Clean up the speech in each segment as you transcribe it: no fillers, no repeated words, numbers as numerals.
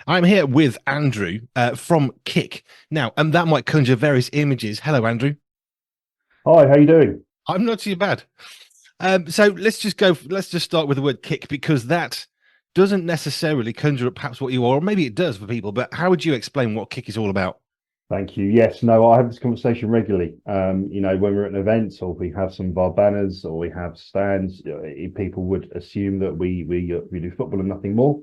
I'm here with Andrew from Kick. Now, and that might conjure various images. Hello, Andrew. Hi, how you doing? I'm not too bad. So let's just go. Let's just start with the word kick because that doesn't necessarily conjure up perhaps what you are, or maybe it does for people. But how would you explain what kick is all about? Thank you. Yes, no, I have this conversation regularly. When we're at an event or we have some of our banners or we have stands, people would assume that we do football and nothing more,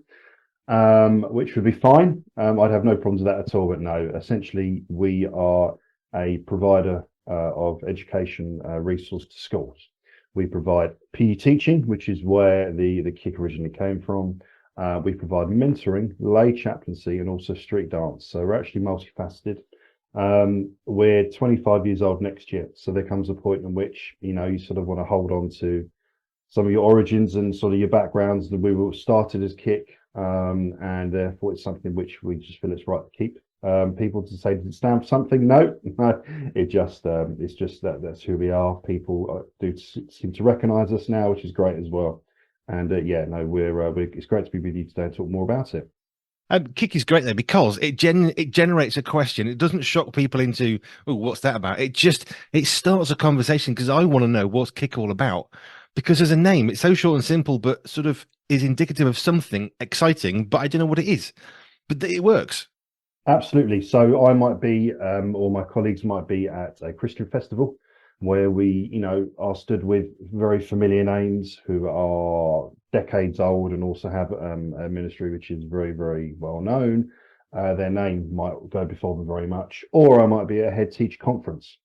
which would be fine. I'd have no problems with that at all. But no, essentially, we are a provider of education resource to schools. We provide PE teaching, which is where the kick originally came from. We provide mentoring, lay chaplaincy, and also street dance. So we're actually multifaceted. We're 25 years old next year, so there comes a point in which you sort of want to hold on to some of your origins and sort of your backgrounds. And we were started as Kick, and therefore it's something which we just feel it's right to keep. People to say, does it stand for something? No, no. It's just that's who we are. People do seem to recognise us now, which is great as well. And yeah, no, it's great to be with you today and talk more about it. Kick is great though because it generates a question. It doesn't shock people into, oh, what's that about? It starts a conversation because I want to know what's kick all about. Because as a name, it's so short and simple, but sort of is indicative of something exciting, but I don't know what it is. But it works. Absolutely. So I might be, or my colleagues might be at a Christian festival where we, are stood with very familiar names who are decades old and also have a ministry which is very, very well known. Their name might go before them very much. Or I might be at a head teacher conference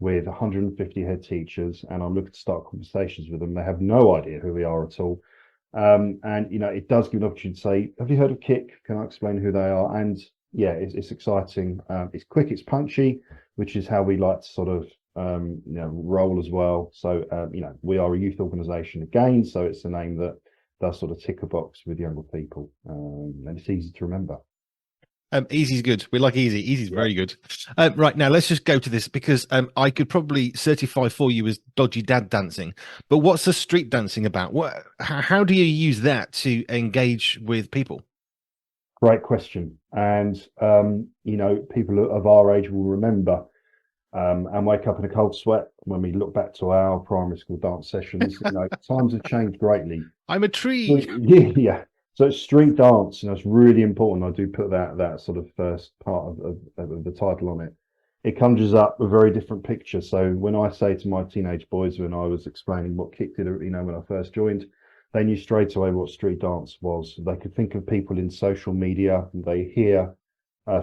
with 150 head teachers and I'm looking to start conversations with them. They have no idea who we are at all. And it does give an opportunity to say, have you heard of Kick? Can I explain who they are? And yeah, it's exciting. It's quick, it's punchy, which is how we like to sort of roll as well. So we are a youth organisation again, so it's a name that does sort of tick a box with younger people, and it's easy to remember. Easy's good. We like easy. Easy's Yeah. very good. Right now, let's just go to this because I could probably certify for you as dodgy dad dancing. But what's the street dancing about? How do you use that to engage with people? Great question. And people of our age will remember and wake up in a cold sweat when we look back to our primary school dance sessions. Times have changed greatly. I'm a tree. Yeah, yeah. So it's street dance, it's really important. I do put that sort of first part of the title on it. It conjures up a very different picture. So when I say to my teenage boys when I was explaining what Kick did, when I first joined, they knew straight away what street dance was. They could think of people in social media. They hear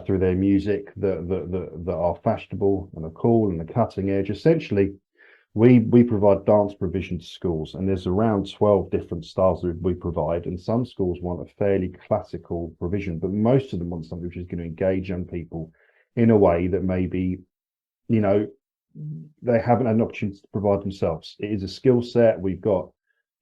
through their music that are fashionable and are cool and are cutting edge. Essentially, we provide dance provision to schools, and there's around 12 different styles that we provide. And some schools want a fairly classical provision, but most of them want something which is going to engage young people in a way that maybe, you know, they haven't had an opportunity to provide themselves. It is a skill set. We've got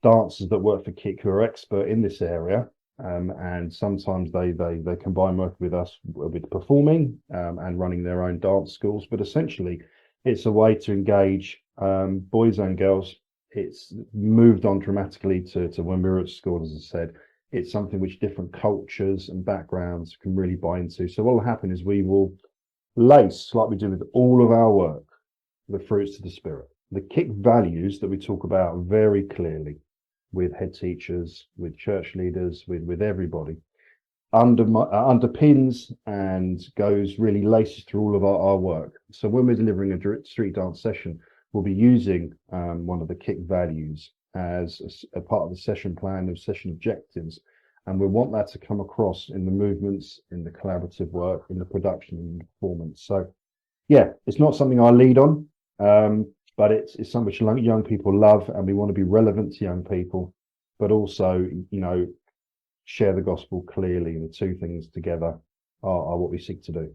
dancers that work for Kick who are expert in this area. And sometimes they combine work with us with performing and running their own dance schools. But essentially, it's a way to engage boys and girls. It's moved on dramatically to when we were at school, as I said. It's something which different cultures and backgrounds can really buy into. So what will happen is we will lace, like we do with all of our work, the fruits of the spirit. The Kick values that we talk about very clearly with head teachers, with church leaders, with everybody, underpins and goes really laces through all of our work. So when we're delivering a street dance session, we'll be using one of the Kick values as a part of the session plan of session objectives. And we want that to come across in the movements, in the collaborative work, in the production and the performance. So yeah, it's not something I lead on, but it's something which young people love, and we want to be relevant to young people, but also, share the gospel clearly. And the two things together are what we seek to do.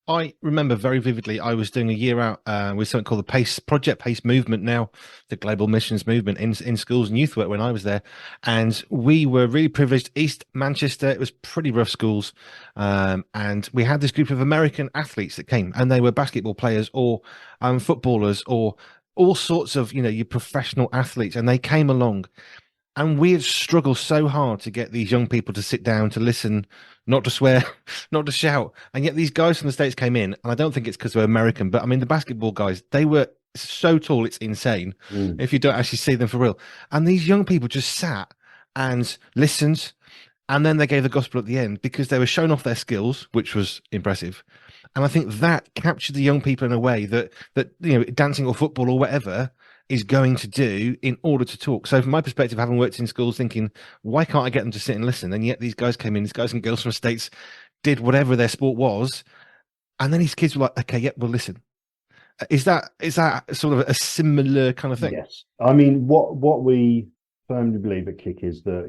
I remember very vividly, I was doing a year out with something called the PACE Project, PACE Movement now, the Global Missions Movement in schools and youth work when I was there. And we were really privileged. East Manchester, it was pretty rough schools. And we had this group of American athletes that came, and they were basketball players or footballers or all sorts of, your professional athletes. And they came along. And we had struggled so hard to get these young people to sit down, to listen, not to swear, not to shout. And yet these guys from the States came in, and I don't think it's because they're American, but I mean, the basketball guys, they were so tall, it's insane Mm. if you don't actually see them for real. And these young people just sat and listened, and then they gave the gospel at the end because they were showing off their skills, which was impressive. And I think that captured the young people in a way that dancing or football or whatever is going to do in order to talk. So from my perspective, having worked in schools, thinking, why can't I get them to sit and listen? And yet these guys came in, these guys and girls from states did whatever their sport was, and then these kids were like, okay, yep, we'll listen. Is that sort of a similar kind of thing? Yes. I mean, what we firmly believe at Kick is that,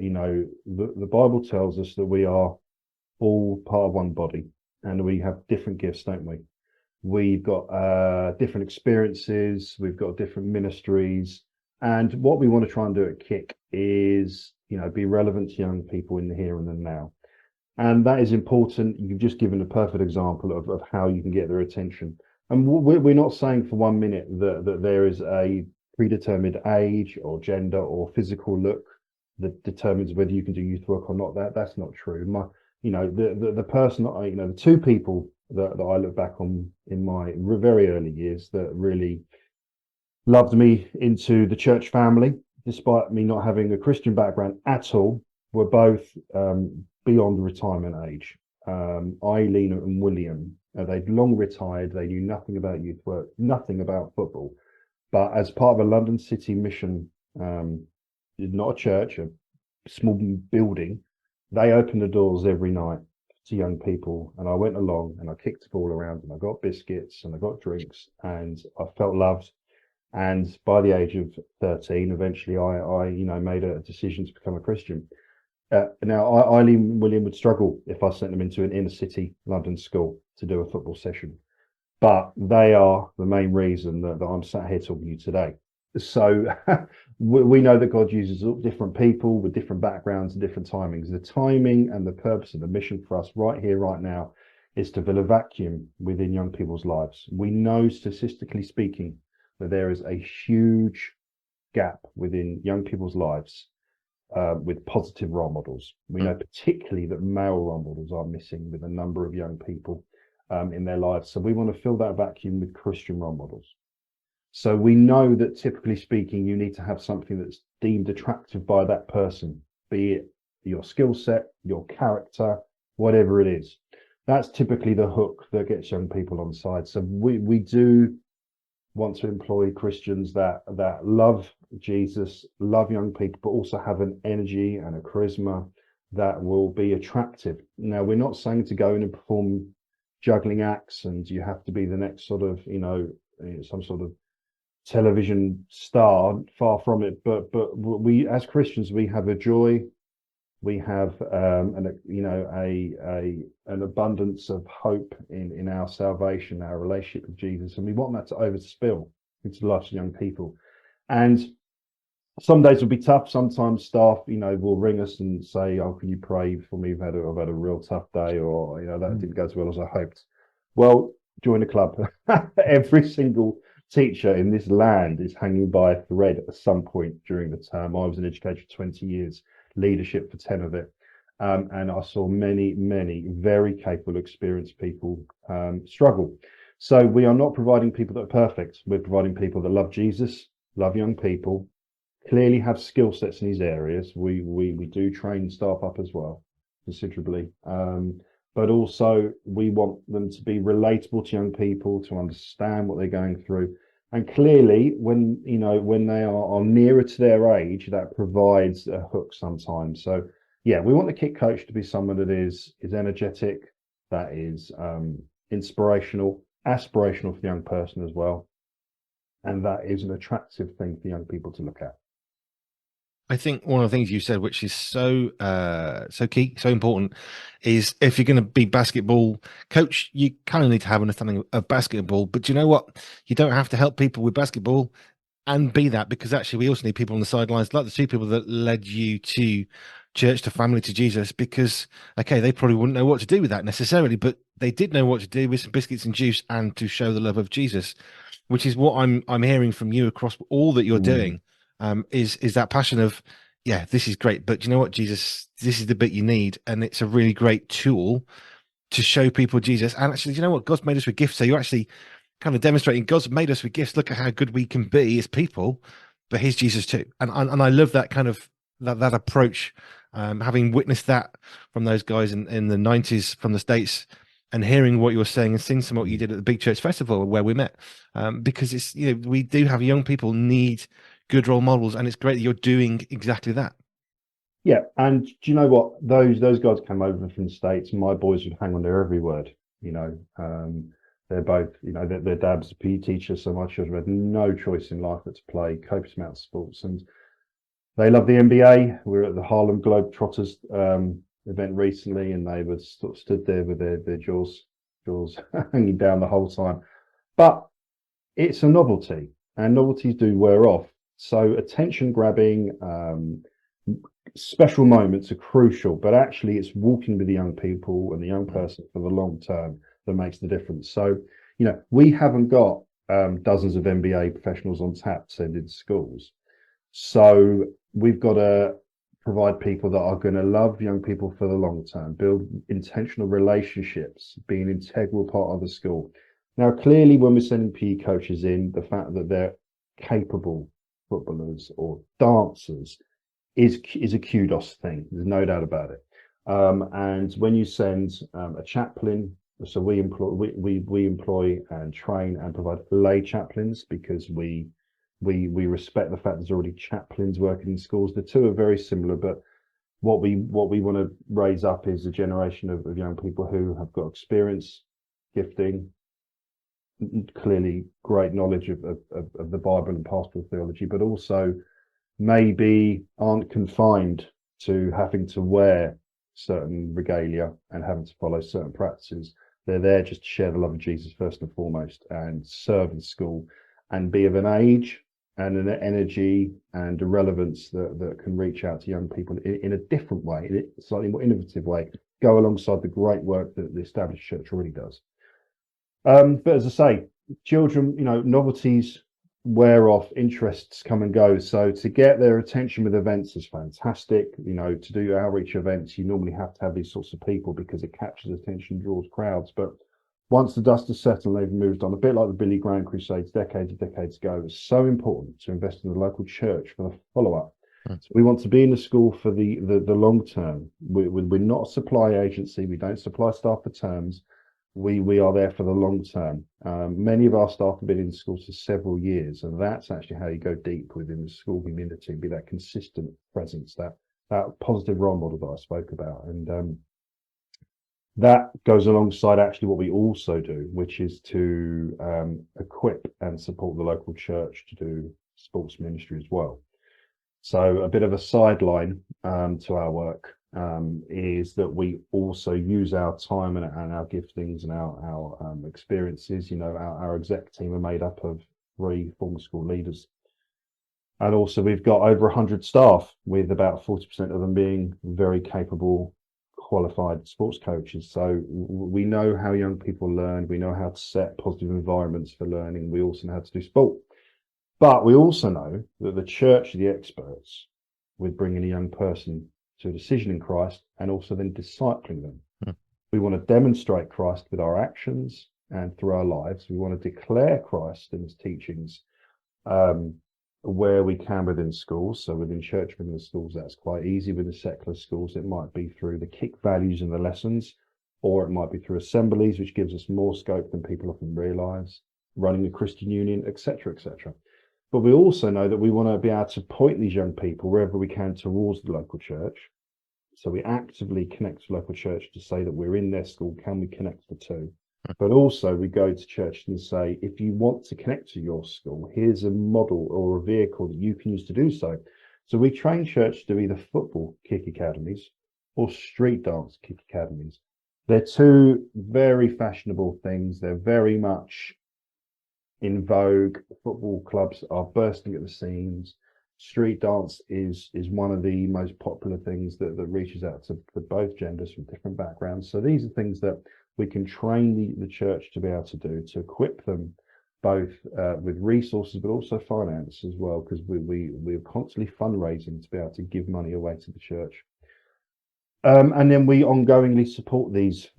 the Bible tells us that we are all part of one body and we have different gifts, don't we? We've got different experiences, we've got different ministries. And what we want to try and do at Kick is, be relevant to young people in the here and the now. And that is important. You've just given a perfect example of how you can get their attention. And we're not saying for 1 minute that there is a predetermined age or gender or physical look that determines whether you can do youth work or not. That's not true. The person that the two people that I look back on in my very early years that really loved me into the church family, despite me not having a Christian background at all, were both beyond retirement age. Eileen and William, they'd long retired. They knew nothing about youth work, nothing about football. But as part of a London City mission, not a church, a small building, they opened the doors every night to young people. And I went along and I kicked the ball around and I got biscuits and I got drinks and I felt loved. And by the age of 13, eventually I made a decision to become a Christian. Now, Eileen and William would struggle if I sent them into an inner city London school to do a football session. But they are the main reason that I'm sat here talking to you today. So we know that God uses different people with different backgrounds and different timings. The timing and the purpose of the mission for us right here, right now, is to fill a vacuum within young people's lives. We know, statistically speaking, that there is a huge gap within young people's lives with positive role models. We know particularly that male role models are missing with a number of young people in their lives. So we want to fill that vacuum with Christian role models. So we know that typically speaking, you need to have something that's deemed attractive by that person, be it your skill set, your character, whatever it is. That's typically the hook that gets young people on side. So we do want to employ Christians that love Jesus, love young people, but also have an energy and a charisma that will be attractive. Now, we're not saying to go in and perform juggling acts and you have to be the next sort of, some sort of television star, far from it. But we, as Christians, we have a joy, we have an abundance of hope in our salvation, our relationship with Jesus, and we want that to overspill into the lives of young people. And some days will be tough. Sometimes staff, will ring us and say, "Oh, can you pray for me? I've had a real tough day," or that didn't go as well as I hoped. Well, join the club. Every single teacher in this land is hanging by a thread at some point during the term. I was an educator for 20 years, leadership for 10 of it. And I saw many, many very capable, experienced people struggle. So we are not providing people that are perfect. We're providing people that love Jesus, love young people, clearly have skill sets in these areas. We do train staff up as well, considerably. But also we want them to be relatable to young people, to understand what they're going through. And clearly, when they are nearer to their age, that provides a hook sometimes. So yeah, we want the kick coach to be someone that is energetic, that is inspirational, aspirational for the young person as well, and that is an attractive thing for young people to look at. I think one of the things you said, which is so key, so important, is if you're going to be basketball coach, you kind of need to have an understanding of basketball. But do you know what? You don't have to help people with basketball and be that, because actually we also need people on the sidelines, like the two people that led you to church, to family, to Jesus. Because okay, they probably wouldn't know what to do with that necessarily, but they did know what to do with some biscuits and juice and to show the love of Jesus, which is what I'm hearing from you across all that you're doing. Is that passion of, yeah, this is great, but you know what, Jesus, this is the bit you need, and it's a really great tool to show people Jesus. And actually, you know what, God's made us with gifts, so you're actually kind of demonstrating God's made us with gifts. Look at how good we can be as people, but here's Jesus too. And I love that kind of that approach. Having witnessed that from those guys in the 90s from the States, and hearing what you were saying and seeing some of what you did at the Big Church Festival where we met, because it's, you know, we do have young people need good role models, and it's great that you're doing exactly that. Yeah, and do you know what? Those guys came over from the States, and my boys would hang on to every word. You know, they're both, you know, their dad's a PE teacher, so my children had no choice in life but to play copious amounts of sports, and they love the NBA. We were at the Harlem Globetrotters event recently, and they were sort of stood there with their jaws hanging down the whole time. But it's a novelty, and novelties do wear off. So attention grabbing, special moments are crucial, but actually it's walking with the young people and the young person for the long term that makes the difference. So, you know, we haven't got dozens of MBA professionals on tap to send into schools. So we've got to provide people that are going to love young people for the long term, build intentional relationships, be an integral part of the school. Now, clearly, when we're sending PE coaches in, the fact that they're capable footballers or dancers is a kudos thing. There's no doubt about it. And when you send a chaplain, so we employ and train and provide lay chaplains because we respect the fact there's already chaplains working in schools. The two are very similar, but what we want to raise up is a generation of young people who have got experience, gifting, clearly great knowledge of the Bible and pastoral theology, but also maybe aren't confined to having to wear certain regalia and having to follow certain practices. They're there just to share the love of Jesus first and foremost, and serve in school and be of an age and an energy and a relevance that can reach out to young people in a different way, in a slightly more innovative way, go alongside the great work that the established church already does. But as I say, children, you know, novelties wear off, interests come and go. So to get their attention with events is fantastic. You know, to do outreach events, you normally have to have these sorts of people because it captures attention, draws crowds. But once the dust has settled, they've moved on. A bit like the Billy Graham Crusades decades and decades ago. It's so important to invest in the local church for the follow-up. So we want to be in the school for the long term. We're not a supply agency. We don't supply staff for terms. We are there for the long term. Many of our staff have been in schools for several years, and that's actually how you go deep within the school community, be that consistent presence, that positive role model that I spoke about. And that goes alongside actually what we also do, which is to equip and support the local church to do sports ministry as well. So a bit of a sideline to our work is that we also use our time and our giftings and our experiences. You know, our exec team are made up of 3 former school leaders. And also we've got over 100 staff, with about 40% of them being very capable, qualified sports coaches. So we know how young people learn. We know how to set positive environments for learning. We also know how to do sport. But we also know that the church are the experts with bringing a young person to a decision in Christ and also then discipling them. We want to demonstrate Christ with our actions and through our lives. We want to declare Christ and his teachings where we can within schools. So within church, within the schools, that's quite easy. Within secular schools, it might be through the kick values in the lessons, or it might be through assemblies, which gives us more scope than people often realise, running a Christian union, etc., etc. But we also know that we want to be able to point these young people wherever we can towards the local church. So we actively connect to local church to say that we're in their school. Can we connect the two? But also we go to church and say, if you want to connect to your school, here's a model or a vehicle that you can use to do so. So we train church to do either football kick academies or street dance kick academies. They're two very fashionable things. They're very much in vogue. Football clubs are bursting at the seams. Street dance is one of the most popular things that reaches out to both genders from different backgrounds. So these are things that we can train the church to be able to do, to equip them both with resources, but also finance as well, because we're constantly fundraising to be able to give money away to the church. And then we ongoingly support these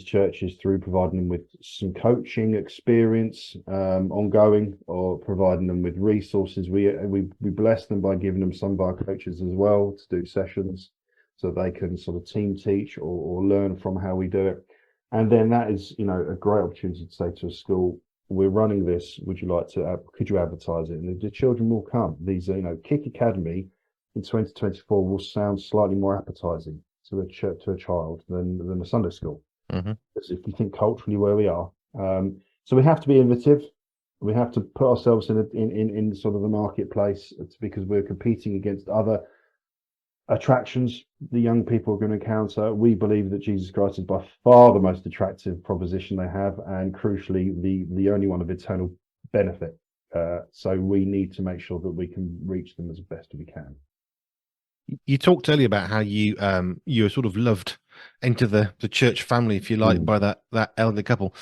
churches through providing them with some coaching experience, ongoing, or providing them with resources. We bless them by giving them some of our coaches as well to do sessions, so they can sort of team teach or learn from how we do it. And then that is, a great opportunity to say to a school, we're running this. Would you like to? Could you advertise it? And the children will come. These, Kick Academy in 2024 will sound slightly more appetizing to a child than a Sunday school. Mm-hmm. Because if you think culturally where we are, so we have to be innovative. We have to put ourselves in sort of the marketplace. It's because we're competing against other attractions the young people are going to encounter. We believe that Jesus Christ is by far the most attractive proposition they have, and crucially, the only one of eternal benefit. So we need to make sure that we can reach them as best we can. You talked earlier about how you were sort of loved into the church family, if you like, by that elder couple.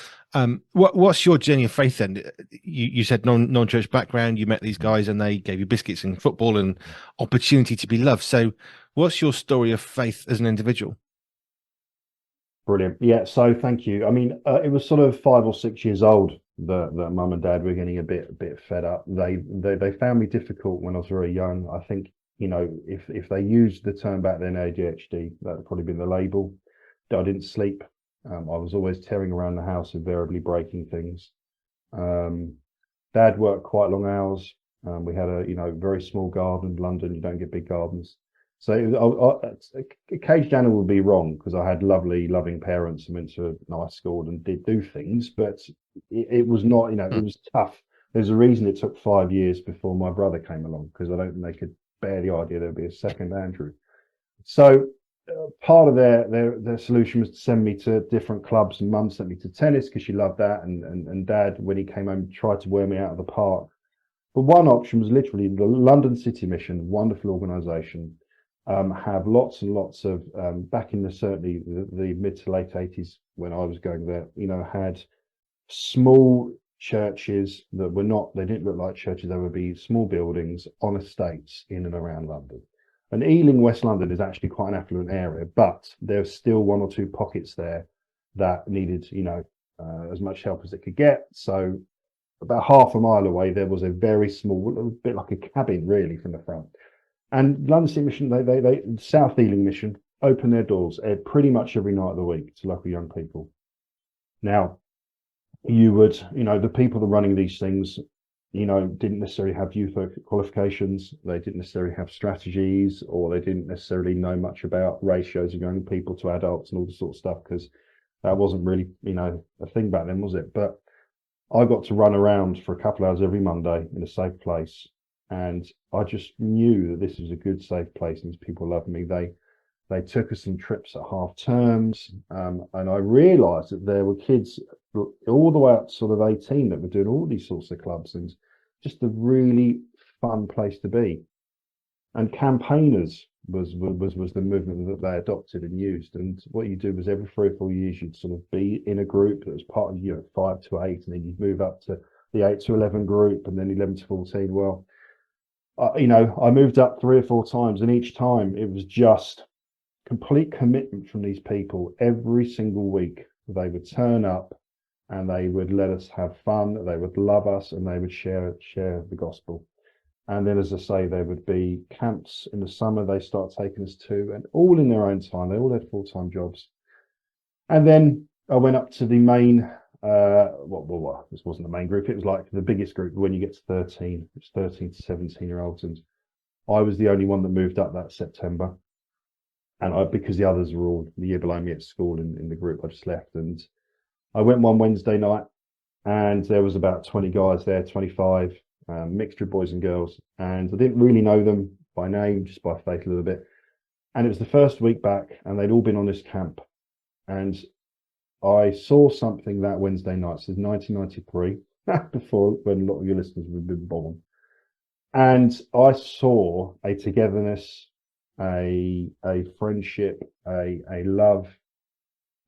What's your journey of faith then? You said non-church background. You met these guys and they gave you biscuits and football and opportunity to be loved. So, what's your story of faith as an individual? Brilliant. Yeah. So thank you. I mean, it was sort of 5 or 6 years old that mum and dad were getting a bit fed up. They found me difficult when I was very young. I think, if they used the term back then ADHD, that would probably been the label. I didn't sleep. I was always tearing around the house, invariably breaking things. Dad worked quite long hours. We had a very small garden in London. You don't get big gardens. So a caged animal would be wrong, because I had lovely, loving parents and went to a nice school and did do things, but it was not, it was tough. There's a reason it took 5 years before my brother came along, because I don't think they could bear the idea there'd be a second Andrew. So part of their solution was to send me to different clubs, and mum sent me to tennis because she loved that, and dad, when he came home, tried to wear me out of the park. But one option was literally the London City Mission, wonderful organisation. Have lots and lots of back in certainly the mid to late 80s when I was going there, had small churches that they didn't look like churches. They would be small buildings on estates in and around London. And Ealing, West London, is actually quite an affluent area, but there's still 1 or 2 pockets there that needed, as much help as it could get. So about half a mile away, there was a very small, a bit like a cabin really from the front. And London City Mission, they South Ealing Mission, open their doors pretty much every night of the week to local young people. Now, you would, the people that are running these things, didn't necessarily have youth qualifications. They didn't necessarily have strategies, or they didn't necessarily know much about ratios of young people to adults and all this sort of stuff, because that wasn't really, a thing back then, was it? But I got to run around for a couple of hours every Monday in a safe place. And I just knew that this was a good, safe place, and these people loved me. They took us on trips at half terms, and I realised that there were kids all the way up to sort of 18 that were doing all these sorts of clubs, and just a really fun place to be. And campaigners was the movement that they adopted and used. And what you do was every 3 or 4 years you'd sort of be in a group that was part of 5 to 8, and then you'd move up to the 8 to 11 group, and then 11 to 14. Well, I moved up 3 or 4 times, and each time it was just complete commitment from these people. Every single week they would turn up and they would let us have fun. They would love us, and they would share the gospel. And then, as I say, there would be camps in the summer they start taking us to, and all in their own time. They all had full-time jobs. And then I went up to the main this wasn't the main group. It was like the biggest group when you get to 13. It's 13 to 17-year-olds, and I was the only one that moved up that September. And because the others were all the year below me at school in the group, I just left. And I went one Wednesday night, and there was about 20 guys there, 25, mixture of boys and girls. And I didn't really know them by name, just by faith a little bit. And it was the first week back, and they'd all been on this camp. And I saw something that Wednesday night. So it's 1993, before when a lot of your listeners would have been born. And I saw a togetherness, a friendship, a love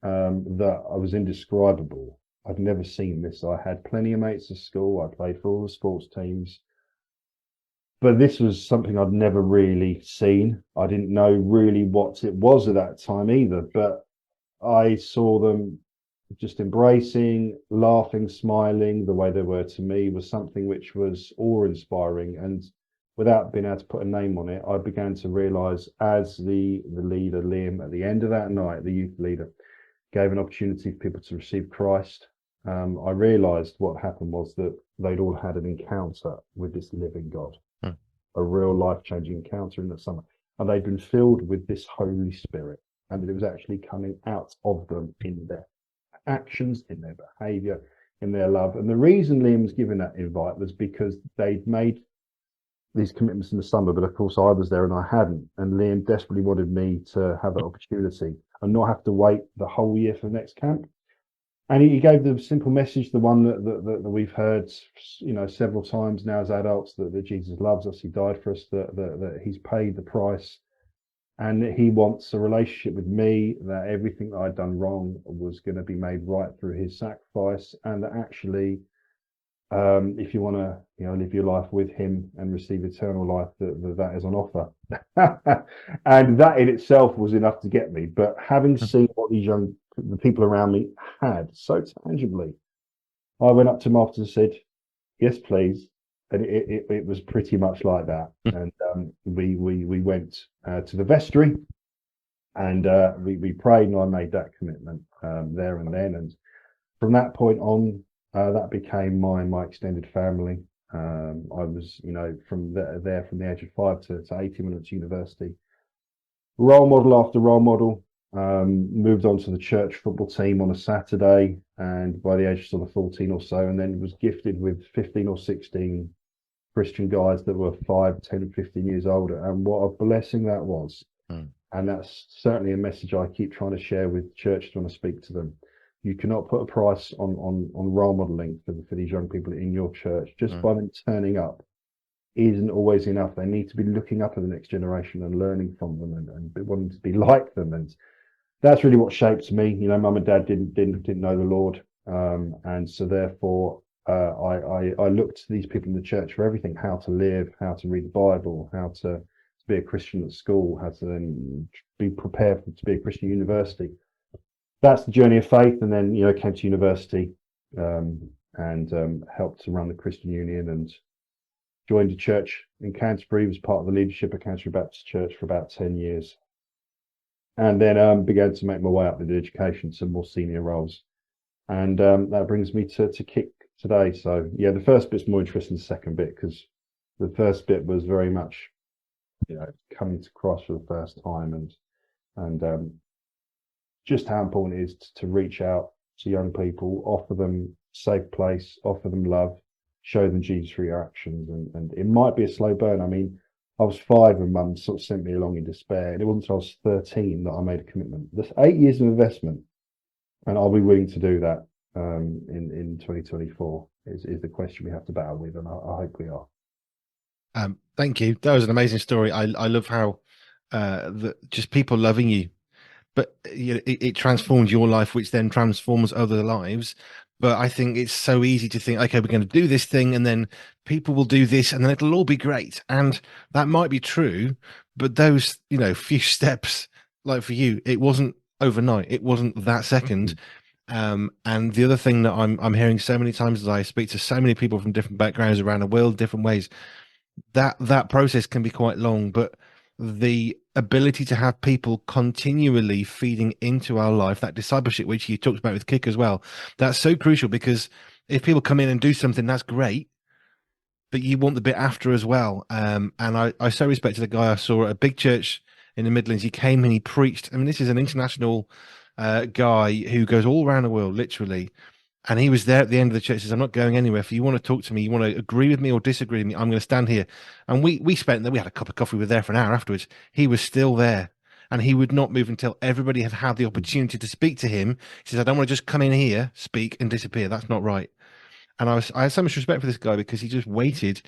that was indescribable. I'd never seen this. I had plenty of mates at school. I played for all the sports teams, but this was something I'd never really seen. I didn't know really what it was at that time either, but I saw them just embracing, laughing, smiling. The way they were to me was something which was awe-inspiring. And without being able to put a name on it, I began to realise, as the leader, Liam, at the end of that night, the youth leader, gave an opportunity for people to receive Christ. I realised what happened was that they'd all had an encounter with this living God, Hmm. a real life-changing encounter in the summer. And they'd been filled with this Holy Spirit, and that it was actually coming out of them in their actions, in their behaviour, in their love. And the reason Liam was given that invite was because they'd made these commitments in the summer, but of course I was there and I hadn't. And Liam desperately wanted me to have that opportunity and not have to wait the whole year for the next camp. And he gave the simple message, the one that we've heard, several times now as adults, that Jesus loves us, he died for us, that he's paid the price, and that he wants a relationship with me, that everything that I'd done wrong was going to be made right through his sacrifice, and that actually, if you want to, live your life with him and receive eternal life, that is on offer. And that in itself was enough to get me. But having seen what the people around me had so tangibly, I went up to him after and said, "Yes, please." And it was pretty much like that. And we went to the vestry, and we prayed, and I made that commitment there and then. And from that point on, that became my extended family. I was, from from the age of 5 to 18 when I went to university, role model after role model. Moved on to the church football team on a Saturday, and by the age of sort of 14 or so, and then was gifted with 15 or 16 Christian guys that were 5, 10, 15 years older. And what a blessing that was. Mm. And that's certainly a message I keep trying to share with churches when I speak to them. You cannot put a price on role modeling for these young people in your church. Just by them turning up isn't always enough. They need to be looking up at the next generation and learning from them, and wanting to be like them. And that's really what shaped me. Mum and dad didn't know the Lord, and so therefore I looked to these people in the church for everything: how to live, how to read the Bible, how to be a Christian at school, how to then be prepared to be a Christian university. That's the journey of faith. And then came to university, and helped to run the Christian Union, and joined a church in Canterbury. Was part of the leadership of Canterbury Baptist Church for about 10 years. And then began to make my way up with education, some more senior roles. And that brings me to Kick today. So, yeah, the first bit's more interesting than the second bit, because the first bit was very much, coming to Christ for the first time, and just how important it is to reach out to young people, offer them a safe place, offer them love, show them Jesus through your actions. And it might be a slow burn. I mean, I was 5 and Mum sort of sent me along in despair. And it wasn't until I was 13 that I made a commitment. That's 8 years of investment, and I'll be willing to do that in 2024 is the question we have to battle with, and I hope we are. Thank you. That was an amazing story. I love how just people loving you, but it transforms your life, which then transforms other lives. But I think it's so easy to think, okay, we're going to do this thing, and then people will do this, and then it'll all be great. And that might be true, but those, few steps, like for you, it wasn't overnight. It wasn't that second. And the other thing that I'm hearing so many times as I speak to so many people from different backgrounds around the world, different ways, that process can be quite long, but the ability to have people continually feeding into our life, that discipleship, which you talked about with Kick as well, that's so crucial, because if people come in and do something, that's great, but you want the bit after as well. And I so respected a guy I saw at a big church in the Midlands. He came and he preached. I mean, this is an international guy who goes all around the world, literally. And he was there at the end of the church. Says, "I'm not going anywhere. If you want to talk to me, you want to agree with me or disagree with me, I'm going to stand here." And we spent there. We had a cup of coffee. We were there for an hour afterwards. He was still there, and he would not move until everybody had had the opportunity to speak to him. He says, "I don't want to just come in here, speak, and disappear. That's not right." And I had so much respect for this guy, because he just waited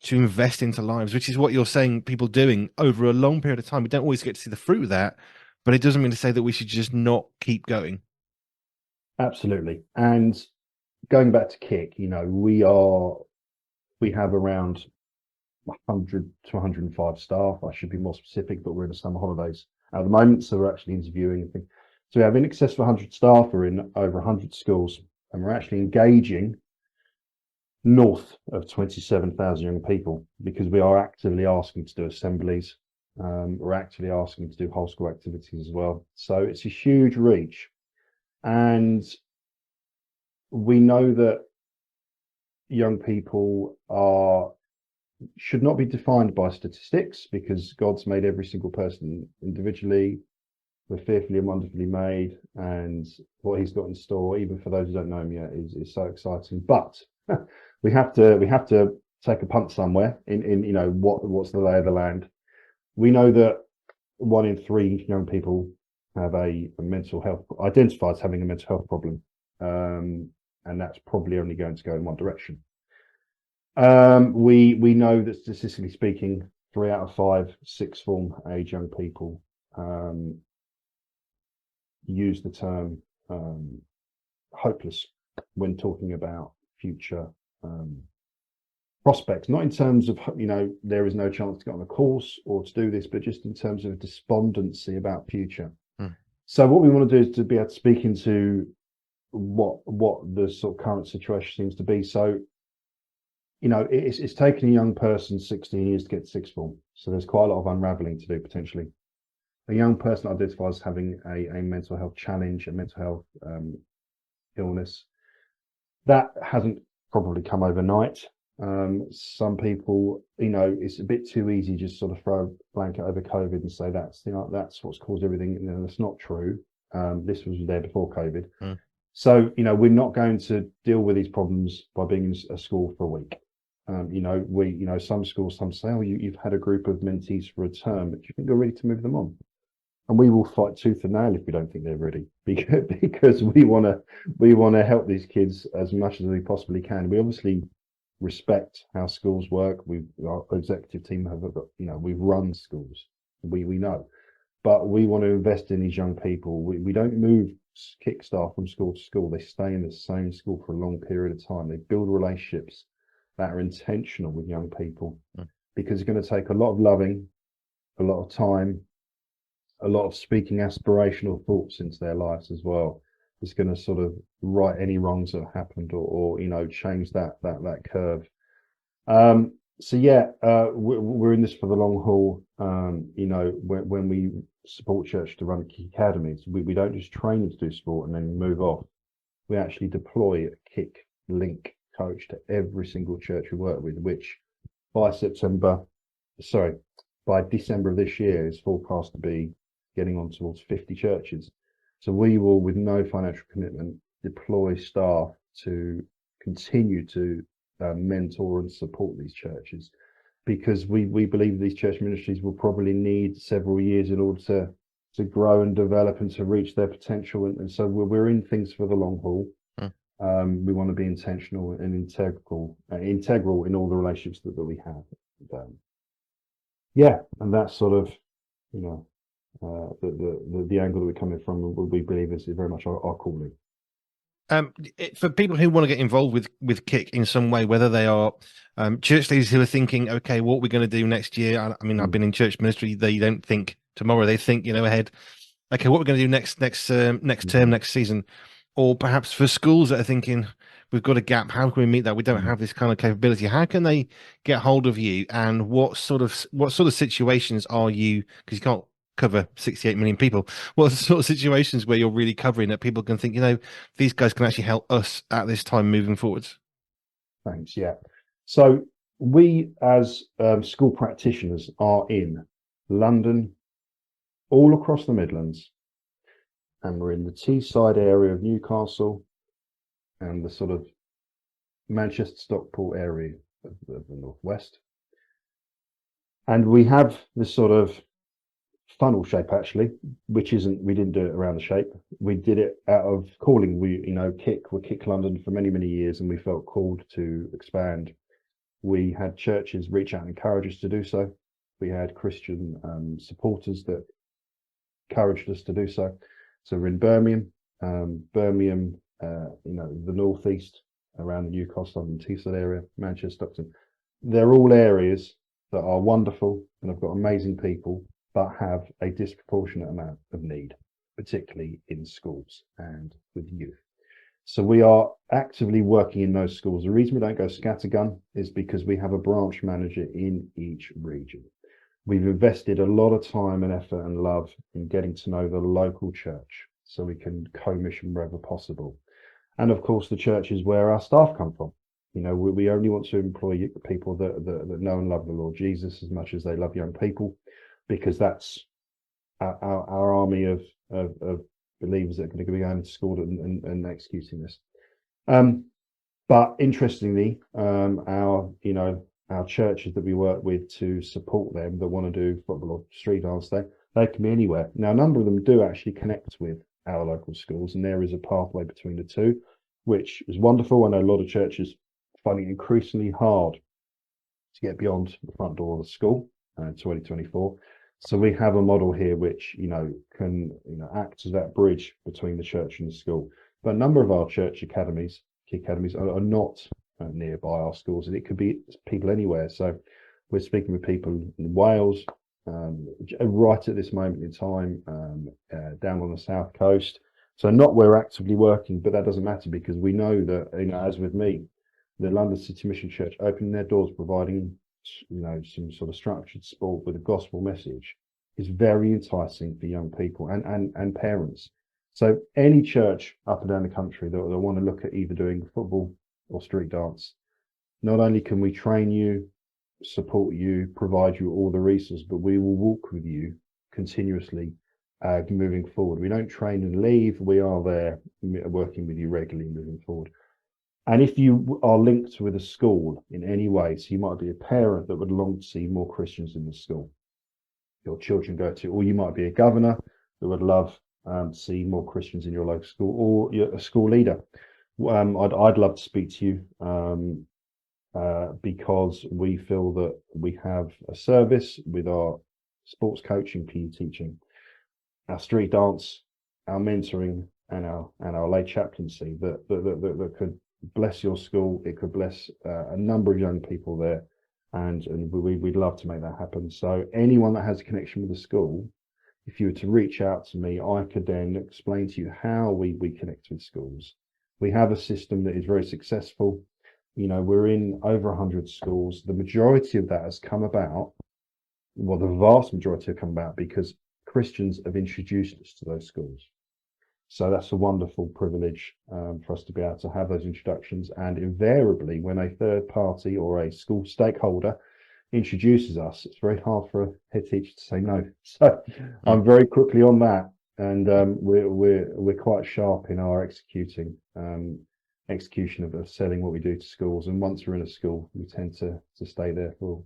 to invest into lives, which is what you're saying people doing over a long period of time. We don't always get to see the fruit of that, but it doesn't mean to say that we should just not keep going. Absolutely. And going back to kick, we have around 100 to 105 staff. I should be more specific, but we're in the summer holidays at the moment, so we're actually interviewing. So we have in excess of 100 staff. We're in over 100 schools, and we're actually engaging north of 27,000 young people, because we are actively asking to do assemblies. We're actually asking to do whole school activities as well. So it's a huge reach. And we know that young people should not be defined by statistics, because God's made every single person individually. We're fearfully and wonderfully made, and what He's got in store, even for those who don't know Him yet, is so exciting. But we have to take a punt somewhere in what's the lay of the land. We know that 1 in 3 young people have a mental health, identified as having a mental health problem, and that's probably only going to go in one direction. We know that statistically speaking, 3 out of 5 sixth form age young people use the term hopeless when talking about future prospects, not in terms of there is no chance to get on a course or to do this, but just in terms of despondency about future. So what we want to do is to be able to speak into what the sort of current situation seems to be. So it's taken a young person 16 years to get to sixth form, so there's quite a lot of unraveling to do potentially. A young person identifies as having a mental health challenge, a mental health illness. That hasn't probably come overnight. Some people, it's a bit too easy just sort of throw a blanket over COVID and say that's what's caused everything. And that's not true. This was there before COVID. So, we're not going to deal with these problems by being in a school for a week. Some schools, some say, oh, you've had a group of mentees for a term, but do you think you're ready to move them on? And we will fight tooth and nail if we don't think they're ready, because we want to help these kids as much as we possibly can. We obviously respect how schools work. Our executive team we've run schools. We know, but we want to invest in these young people. We don't move kick staff from school to school. They stay in the same school for a long period of time. They build relationships that are intentional with young people, because it's going to take a lot of loving, a lot of time, a lot of speaking aspirational thoughts into their lives as well. It's going to sort of right any wrongs that happened, or change that curve. So yeah, we're in this for the long haul. When we support church to run kick academies, we don't just train them to do sport and then move off. We actually deploy a kick link coach to every single church we work with, which by December of this year is forecast to be getting on towards 50 churches. So we will, with no financial commitment, deploy staff to continue to mentor and support these churches, because we believe these church ministries will probably need several years in order to grow and develop and to reach their potential. And so we're in things for the long haul. We want to be intentional and integral in all the relationships that we have. And that's sort of the angle that we're coming from. We believe is very much our calling. For people who want to get involved with kick in some way, whether they are church leaders who are thinking, okay, what we're going to do next year. I mean, I've been in church ministry. They don't think tomorrow; they think ahead. Okay, what we're going to do next term, next season, or perhaps for schools that are thinking we've got a gap. How can we meet that? We don't have this kind of capability. How can they get hold of you? And what sort of situations are you? Because you can't cover 68 million people. What are the sort of situations where you're really covering that people can think, these guys can actually help us at this time moving forwards? Thanks. Yeah. So we as school practitioners are in London, all across the Midlands, and we're in the Teesside area of Newcastle and the sort of Manchester Stockport area of the northwest. And we have this sort of funnel shape, actually, we didn't do it around the shape. We did it out of calling. We're Kick London for many, many years, and we felt called to expand. We had churches reach out and encourage us to do so. We had Christian supporters that encouraged us to do so. So we're in Birmingham, the northeast, around the Newcastle and Teesside area, Manchester, Stockton. They're all areas that are wonderful and have got amazing people, but have a disproportionate amount of need, particularly in schools and with youth. So we are actively working in those schools. The reason we don't go scattergun is because we have a branch manager in each region. We've invested a lot of time and effort and love in getting to know the local church so we can co-mission wherever possible. And of course, the church is where our staff come from. You know, we only want to employ people that know and love the Lord Jesus as much as they love young people, because that's our army of believers that are going to be going to school and executing this. But interestingly, our churches that we work with to support them that want to do football or street dance, they can be anywhere. Now, a number of them do actually connect with our local schools, and there is a pathway between the two, which is wonderful. I know a lot of churches finding it increasingly hard to get beyond the front door of the school in 2024. So we have a model here which, can act as that bridge between the church and the school. But a number of our church academies, key academies, are not nearby our schools, and it could be people anywhere. So we're speaking with people in Wales, right at this moment in time, down on the south coast. So not where we're actively working, but that doesn't matter, because we know that, as with me, the London City Mission Church opening their doors, providing some sort of structured sport with a gospel message, is very enticing for young people and parents. So any church up and down the country that want to look at either doing football or street dance, not only can we train you, support you, provide you all the resources, but we will walk with you continuously moving forward. We don't train and leave. We are there working with you regularly moving forward. And if you are linked with a school in any way, so you might be a parent that would long to see more Christians in the school your children go to, or you might be a governor that would love to see more Christians in your local school, or you're a school leader, I'd love to speak to you because we feel that we have a service with our sports coaching, PE teaching, our street dance, our mentoring, and our lay chaplaincy that could bless your school. It could bless a number of young people there, and we'd love to make that happen. So anyone that has a connection with the school, if you were to reach out to me, I could then explain to you how we connect with schools. We have a system that is very successful. We're in over 100 schools. The majority of that has come about, well, the vast majority have come about because Christians have introduced us to those schools. So that's a wonderful privilege for us to be able to have those introductions. And invariably, when a third party or a school stakeholder introduces us, it's very hard for a head teacher to say no. So I'm very quickly on that, and we're quite sharp in our execution of selling what we do to schools. And once we're in a school, we tend to stay there for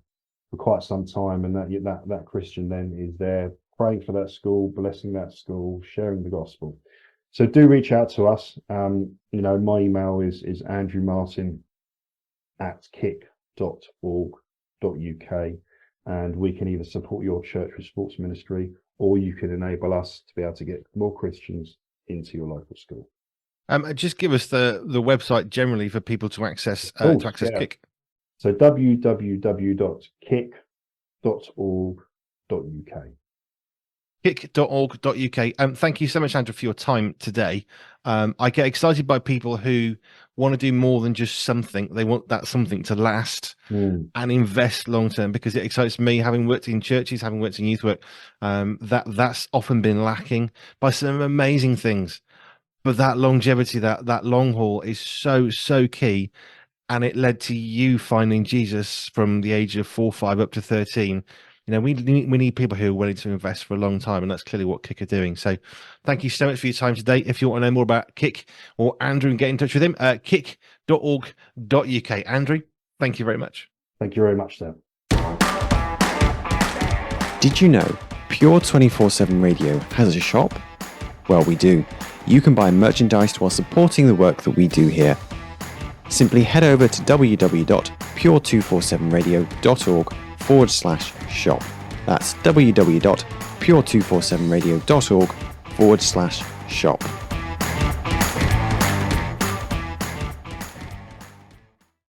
quite some time, and that Christian then is there praying for that school, blessing that school, sharing the gospel. So do reach out to us. My email is andrewmartin@kick.org.uk, and we can either support your church with sports ministry, or you can enable us to be able to get more Christians into your local school. Just give us the website generally for people to access Kick. So www.kick.org.uk. kick.org.uk. Thank you so much, Andrew, for your time today. I get excited by people who want to do more than just something. They want that something to last and invest long term, because it excites me, having worked in churches, having worked in youth work, that's often been lacking by some amazing things. But that longevity, that long haul is so key. And it led to you finding Jesus from the age of 4, 5 up to 13. We need people who are willing to invest for a long time, and that's clearly what Kick are doing. So thank you so much for your time today. If you want to know more about Kick or Andrew and get in touch with him, kick.org.uk. Andrew, thank you very much. Thank you very much, sir. Did you know Pure 24/7 Radio has a shop? Well, we do. You can buy merchandise while supporting the work that we do here. Simply head over to www.pure247radio.org/shop. That's www.pure247radio.org/shop.